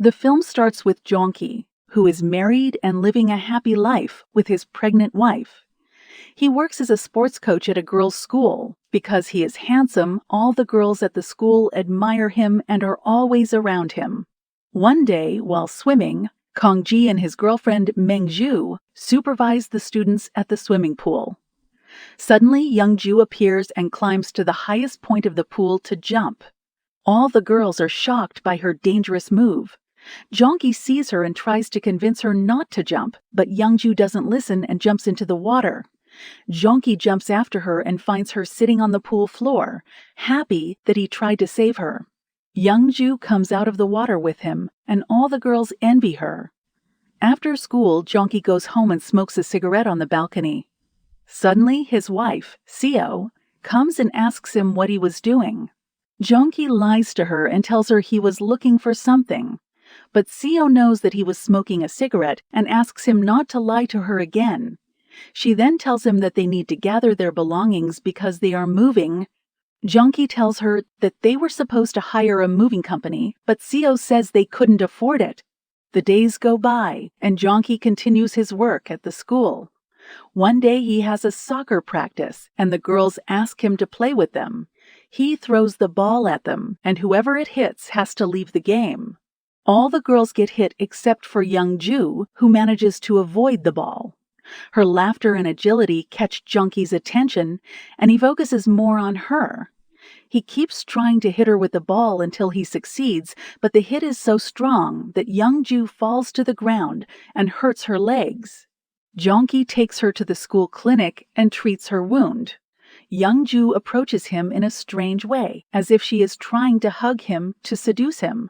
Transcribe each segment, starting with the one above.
The film starts with Jonki, who is married and living a happy life with his pregnant wife. He works as a sports coach at a girls' school. Because he is handsome, all the girls at the school admire him and are always around him. One day, while swimming, Kongji and his girlfriend Mengju supervise the students at the swimming pool. Suddenly, Youngju appears and climbs to the highest point of the pool to jump. All the girls are shocked by her dangerous move. Jonki sees her and tries to convince her not to jump, but Youngju doesn't listen and jumps into the water. Jonki jumps after her and finds her sitting on the pool floor, happy that he tried to save her. Youngju comes out of the water with him, and all the girls envy her. After school, Jonki goes home and smokes a cigarette on the balcony. Suddenly, his wife, Seo, comes and asks him what he was doing. Jonki lies to her and tells her he was looking for something. But Seo knows that he was smoking a cigarette and asks him not to lie to her again. She then tells him that they need to gather their belongings because they are moving. Jonki tells her that they were supposed to hire a moving company, but Seo says they couldn't afford it. The days go by, and Jonki continues his work at the school. One day he has a soccer practice, and the girls ask him to play with them. He throws the ball at them, and whoever it hits has to leave the game. All the girls get hit except for Youngju, who manages to avoid the ball. Her laughter and agility catch Jonki's attention, and he focuses more on her. He keeps trying to hit her with the ball until he succeeds, but the hit is so strong that Youngju falls to the ground and hurts her legs. Jonki takes her to the school clinic and treats her wound. Youngju approaches him in a strange way, as if she is trying to hug him to seduce him.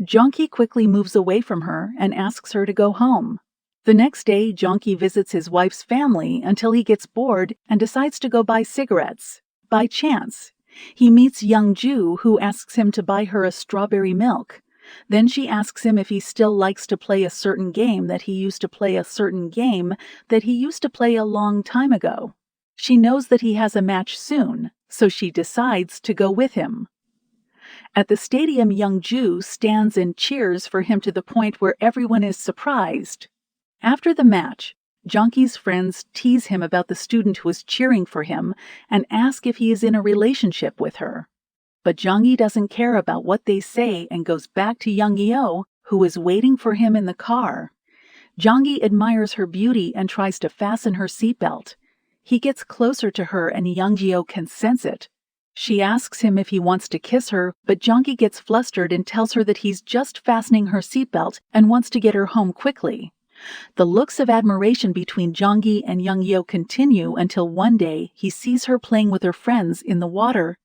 Jonki quickly moves away from her and asks her to go home. The next day, Jonki visits his wife's family until he gets bored and decides to go buy cigarettes. By chance, he meets Youngju, who asks him to buy her a strawberry milk. Then she asks him if he still likes to play a certain game that he used to play a long time ago. She knows that he has a match soon, so she decides to go with him. At the stadium, Youngju stands and cheers for him to the point where everyone is surprised. After the match, Jonki's friends tease him about the student who is cheering for him and ask if he is in a relationship with her. But Jonki doesn't care about what they say and goes back to Youngyo, who is waiting for him in the car. Jonki admires her beauty and tries to fasten her seatbelt. He gets closer to her and Youngyo can sense it. She asks him if he wants to kiss her, but Jonki gets flustered and tells her that he's just fastening her seatbelt and wants to get her home quickly. The looks of admiration between Jonki and Youngyo continue until one day he sees her playing with her friends in the water.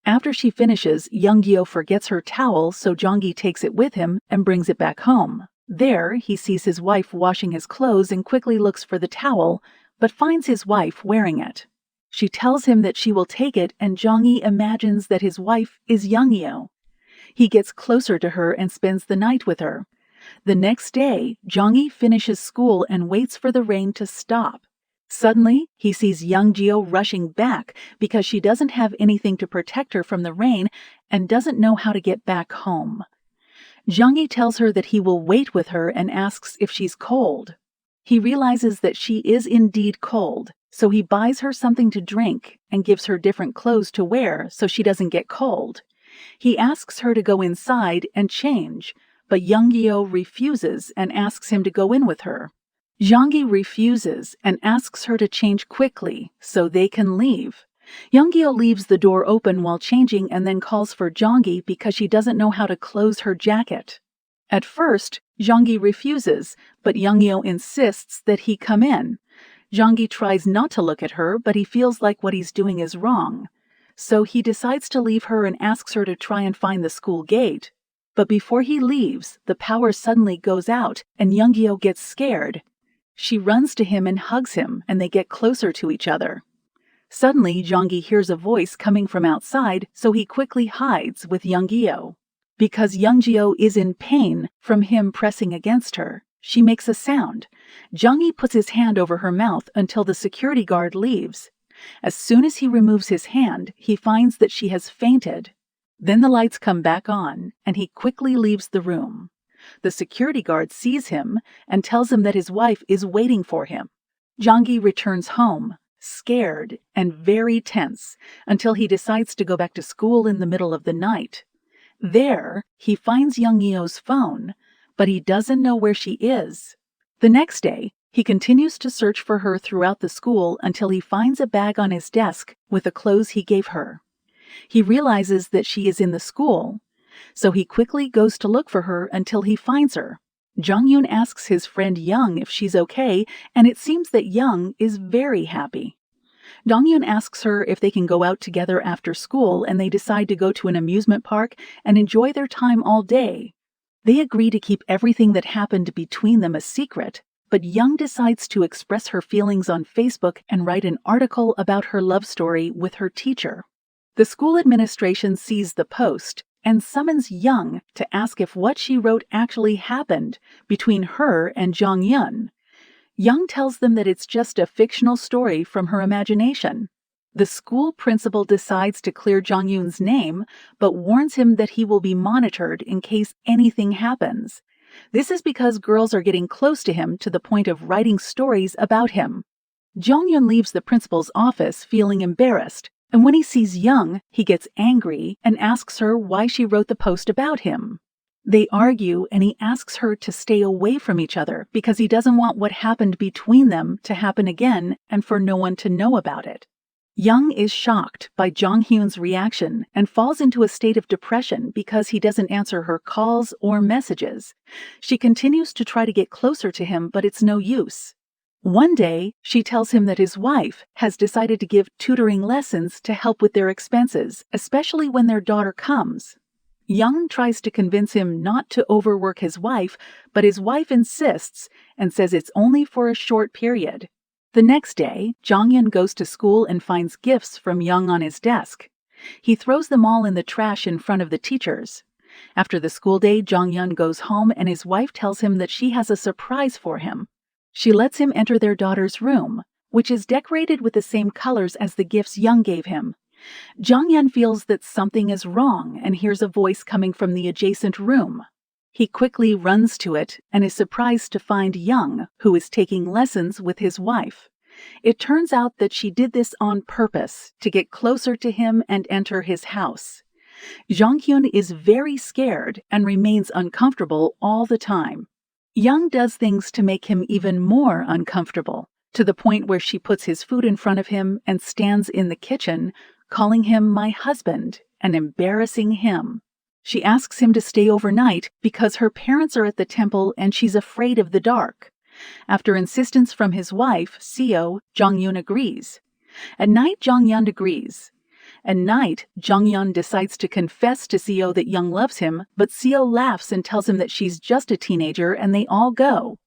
After she finishes, Youngyo forgets her towel, so Jonki takes it with him and brings it back home. There, he sees his wife washing his clothes and quickly looks for the towel, but finds his wife wearing it. She tells him that she will take it, and Jonki imagines that his wife is Youngyo. He gets closer to her and spends the night with her. The next day, Jonki finishes school and waits for the rain to stop. Suddenly, he sees Youngjo rushing back because she doesn't have anything to protect her from the rain and doesn't know how to get back home. Jonki tells her that he will wait with her and asks if she's cold. He realizes that she is indeed cold, so he buys her something to drink and gives her different clothes to wear so she doesn't get cold. He asks her to go inside and change, but Youngyo refuses and asks him to go in with her. Jonki refuses and asks her to change quickly so they can leave. Youngyo leaves the door open while changing and then calls for Jonki because she doesn't know how to close her jacket. At first, Jonki refuses, but Youngyo insists that he come in. Jonki tries not to look at her, but he feels like what he's doing is wrong. So he decides to leave her and asks her to try and find the school gate. But before he leaves, the power suddenly goes out and Youngyo gets scared. She runs to him and hugs him, and they get closer to each other. Suddenly, Jonki hears a voice coming from outside, so he quickly hides with Youngyo. Because Youngyo is in pain from him pressing against her, she makes a sound. Jonki puts his hand over her mouth until the security guard leaves. As soon as he removes his hand, he finds that she has fainted. Then the lights come back on, and he quickly leaves the room. The security guard sees him and tells him that his wife is waiting for him. Jong-gi returns home, scared and very tense, until he decides to go back to school in the middle of the night. There, he finds Young Yeo's phone, but he doesn't know where she is. The next day, he continues to search for her throughout the school until he finds a bag on his desk with the clothes he gave her. He realizes that she is in the school, so he quickly goes to look for her until he finds her. Jong-yoon asks his friend Young if she's okay, and it seems that Young is very happy. Dong-yoon asks her if they can go out together after school, and they decide to go to an amusement park and enjoy their time all day. They agree to keep everything that happened between them a secret, but Young decides to express her feelings on Facebook and write an article about her love story with her teacher. The school administration sees the post and summons Young to ask if what she wrote actually happened between her and Jong-yeon. Young tells them that it's just a fictional story from her imagination. The school principal decides to clear Jong-yoon's name, but warns him that he will be monitored in case anything happens. This is because girls are getting close to him to the point of writing stories about him. Jong-yoon leaves the principal's office feeling embarrassed, and when he sees Young, he gets angry and asks her why she wrote the post about him. They argue, and he asks her to stay away from each other because he doesn't want what happened between them to happen again and for no one to know about it. Young is shocked by Jong-hyun's reaction and falls into a state of depression because he doesn't answer her calls or messages. She continues to try to get closer to him, but it's no use. One day, she tells him that his wife has decided to give tutoring lessons to help with their expenses, especially when their daughter comes. Young tries to convince him not to overwork his wife, but his wife insists and says it's only for a short period. The next day, Jong-yeon goes to school and finds gifts from Young on his desk. He throws them all in the trash in front of the teachers. After the school day, Jong-yeon goes home and his wife tells him that she has a surprise for him. She lets him enter their daughter's room, which is decorated with the same colors as the gifts Young gave him. Jong-yeon feels that something is wrong and hears a voice coming from the adjacent room. He quickly runs to it and is surprised to find Young, who is taking lessons with his wife. It turns out that she did this on purpose to get closer to him and enter his house. Jong-hyun is very scared and remains uncomfortable all the time. Young does things to make him even more uncomfortable, to the point where she puts his food in front of him and stands in the kitchen, calling him my husband and embarrassing him. She asks him to stay overnight because her parents are at the temple and she's afraid of the dark. After insistence from his wife, Seo, Jong-yeon agrees. At night, Jong-yeon agrees. At night, Jong-yeon decides to confess to Seo that Young loves him, but Seo laughs and tells him that she's just a teenager and they all go.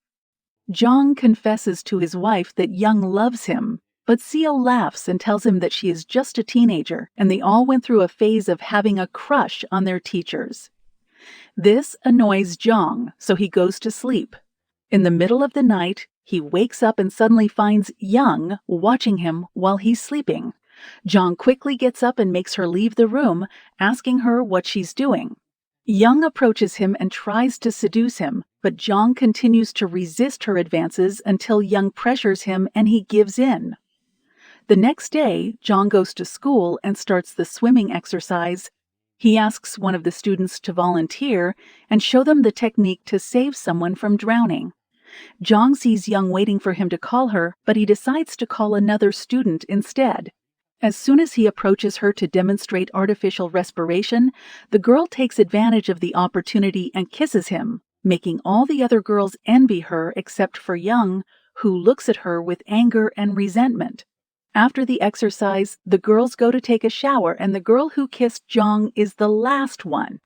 Jong confesses to his wife that Young loves him, but Seo laughs and tells him that she is just a teenager and they all went through a phase of having a crush on their teachers. This annoys Jong, so he goes to sleep. In the middle of the night, he wakes up and suddenly finds Young watching him while he's sleeping. Jong quickly gets up and makes her leave the room, asking her what she's doing. Young approaches him and tries to seduce him, but Jong continues to resist her advances until Young pressures him and he gives in. The next day, Jong goes to school and starts the swimming exercise. He asks one of the students to volunteer and show them the technique to save someone from drowning. Jong sees Young waiting for him to call her, but he decides to call another student instead. As soon as he approaches her to demonstrate artificial respiration, the girl takes advantage of the opportunity and kisses him, making all the other girls envy her except for Young, who looks at her with anger and resentment. After the exercise, the girls go to take a shower and the girl who kissed Jong is the last one.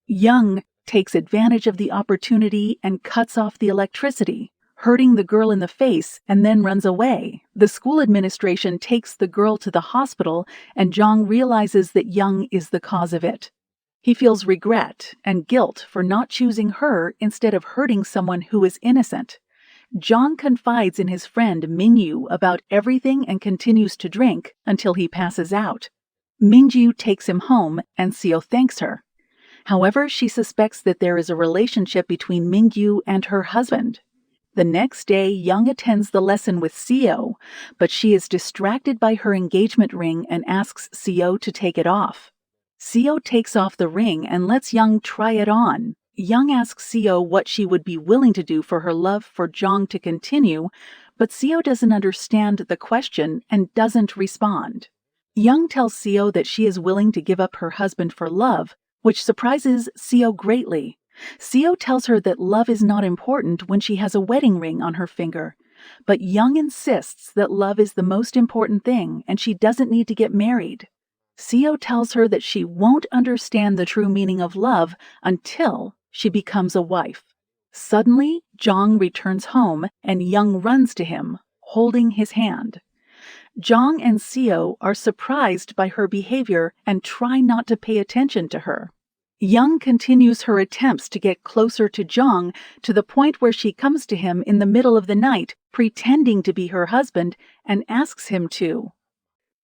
Young takes advantage of the opportunity and cuts off the electricity, hurting the girl in the face, and then runs away. The school administration takes the girl to the hospital, and Jong realizes that Young is the cause of it. He feels regret and guilt for not choosing her instead of hurting someone who is innocent. Jong confides in his friend Minyu about everything and continues to drink until he passes out. Minju takes him home, and Seo thanks her. However, she suspects that there is a relationship between Mingyu and her husband. The next day, Young attends the lesson with Seo, but she is distracted by her engagement ring and asks Seo to take it off. Seo takes off the ring and lets Young try it on. Young asks Seo what she would be willing to do for her love for Jong to continue, but Seo doesn't understand the question and doesn't respond. Young tells Seo that she is willing to give up her husband for love, which surprises Seo greatly. Seo tells her that love is not important when she has a wedding ring on her finger, but Young insists that love is the most important thing and she doesn't need to get married. Seo tells her that she won't understand the true meaning of love until she becomes a wife. Suddenly, Jong returns home and Young runs to him, holding his hand. Jong and Seo are surprised by her behavior and try not to pay attention to her. Young continues her attempts to get closer to Jong to the point where she comes to him in the middle of the night, pretending to be her husband, and asks him to.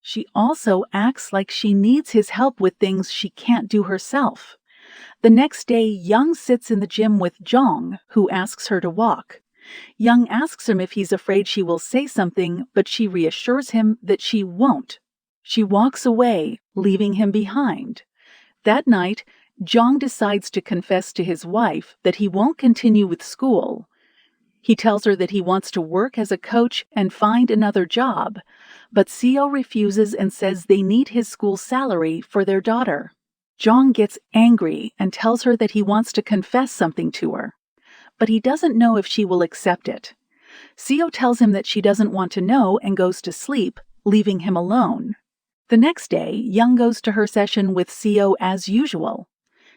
She also acts like she needs his help with things she can't do herself. The next day, Young sits in the gym with Jong, who asks her to walk. Young asks him if he's afraid she will say something, but she reassures him that she won't. She walks away, leaving him behind. That night, Jong decides to confess to his wife that he won't continue with school. He tells her that he wants to work as a coach and find another job, but Seo refuses and says they need his school salary for their daughter. Jong gets angry and tells her that he wants to confess something to her, but he doesn't know if she will accept it. Seo tells him that she doesn't want to know and goes to sleep, leaving him alone. The next day, Young goes to her session with Seo as usual.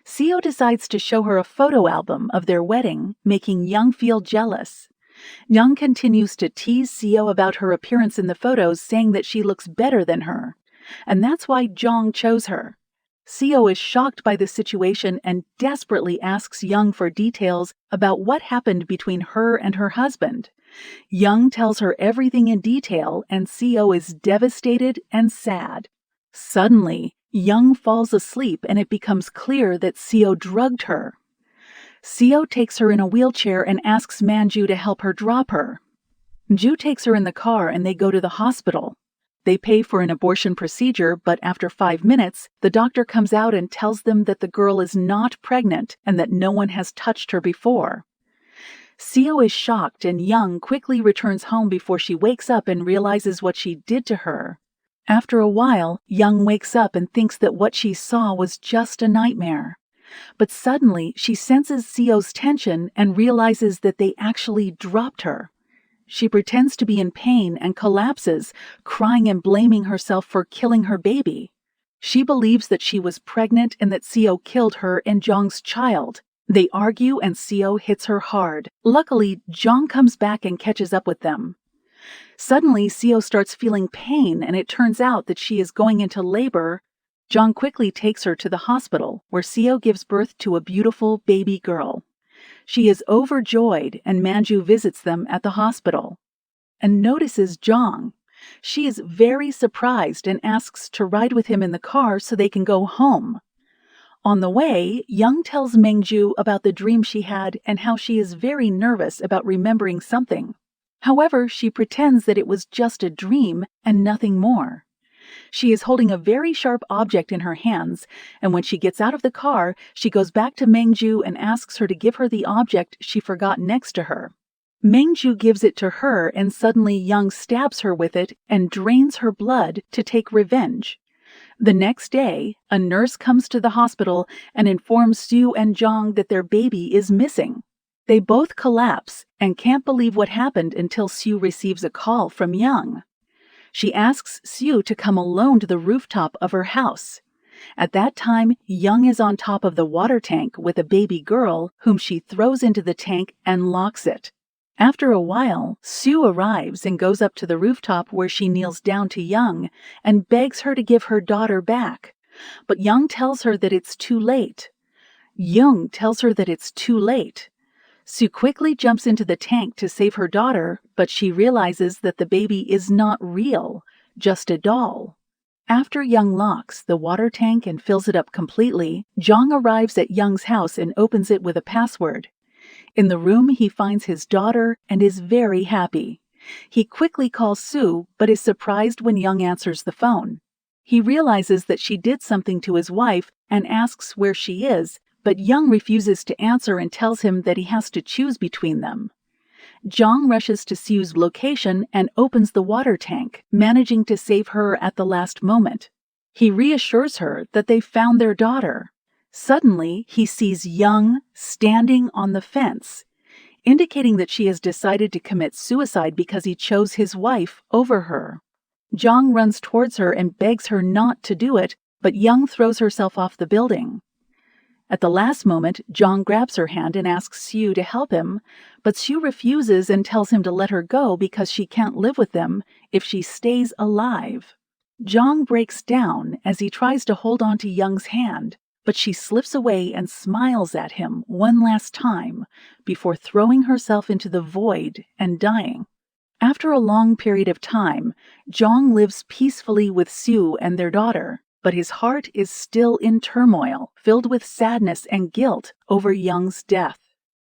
Seo decides to show her a photo album of their wedding, making Young feel jealous. Young continues to tease Seo about her appearance in the photos, saying that she looks better than her, and that's why Jong chose her. Seo is shocked by the situation and desperately asks Young for details about what happened between her and her husband. Young tells her everything in detail, and Seo is devastated and sad. Suddenly, Young falls asleep and it becomes clear that Seo drugged her. Seo takes her in a wheelchair and asks Manju to help her drop her. Ju takes her in the car and they go to the hospital. They pay for an abortion procedure, but after 5 minutes, the doctor comes out and tells them that the girl is not pregnant and that no one has touched her before. Seo is shocked and Young quickly returns home before she wakes up and realizes what she did to her. After a while, Young wakes up and thinks that what she saw was just a nightmare. But suddenly, she senses Seo's tension and realizes that they actually dropped her. She pretends to be in pain and collapses, crying and blaming herself for killing her baby. She believes that she was pregnant and that Seo killed her and Jong's child. They argue and Seo hits her hard. Luckily, Jong comes back and catches up with them. Suddenly, Seo starts feeling pain and it turns out that she is going into labor. Jong quickly takes her to the hospital, where Seo gives birth to a beautiful baby girl. She is overjoyed and Manju visits them at the hospital and notices Jong. She is very surprised and asks to ride with him in the car so they can go home. On the way, Young tells Mingju about the dream she had and how she is very nervous about remembering something. However, she pretends that it was just a dream and nothing more. She is holding a very sharp object in her hands, and when she gets out of the car, she goes back to Mingju and asks her to give her the object she forgot next to her. Mingju gives it to her, and suddenly Young stabs her with it and drains her blood to take revenge. The next day, a nurse comes to the hospital and informs Sue and Jong that their baby is missing. They both collapse and can't believe what happened until Sue receives a call from Young. She asks Sue to come alone to the rooftop of her house. At that time, Young is on top of the water tank with a baby girl whom she throws into the tank and locks it. After a while, Sue arrives and goes up to the rooftop where she kneels down to Young and begs her to give her daughter back. But Young tells her that it's too late. Young tells her that it's too late. Sue quickly jumps into the tank to save her daughter, but she realizes that the baby is not real, just a doll. After Young locks the water tank and fills it up completely, Jong arrives at Young's house and opens it with a password. In the room, he finds his daughter and is very happy. He quickly calls Sue, but is surprised when Young answers the phone. He realizes that she did something to his wife and asks where she is, but Young refuses to answer and tells him that he has to choose between them. Jong rushes to Sue's location and opens the water tank, managing to save her at the last moment. He reassures her that they found their daughter. Suddenly, he sees Young standing on the fence, indicating that she has decided to commit suicide because he chose his wife over her. Jong runs towards her and begs her not to do it, but Young throws herself off the building. At the last moment, Jong grabs her hand and asks Sue to help him, but Sue refuses and tells him to let her go because she can't live with them if she stays alive. Jong breaks down as he tries to hold on to Young's hand, but she slips away and smiles at him one last time before throwing herself into the void and dying. After a long period of time, Jong lives peacefully with Sue and their daughter, but his heart is still in turmoil, filled with sadness and guilt over Young's death.